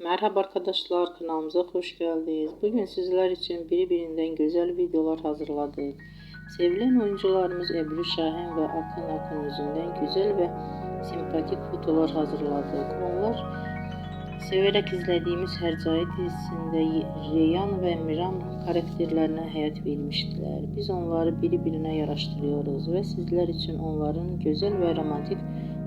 Merhaba arkadaşlar, kanalımıza hoş geldiniz. Bugün sizler için birbirinden güzel videolar hazırladık. Sevilen oyuncularımız Ebru Şahin ve Akın Akın yüzünden güzel ve sempatik fotolar hazırladık. Onlar severek izlediğimiz Hercai dizisinde Reyhan ve Miran karakterlerine hayat vermiştiler. Biz onları birbirine yaraştırıyoruz ve sizler için onların güzel ve romantik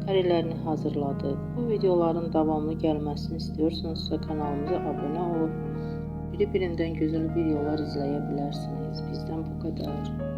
karelerini hazırladık. Bu videoların devamlı gelmesini istiyorsanızsa kanalımıza abone olup birbirinden güzel videolar izleyebilirsiniz. Bizden bu kadar.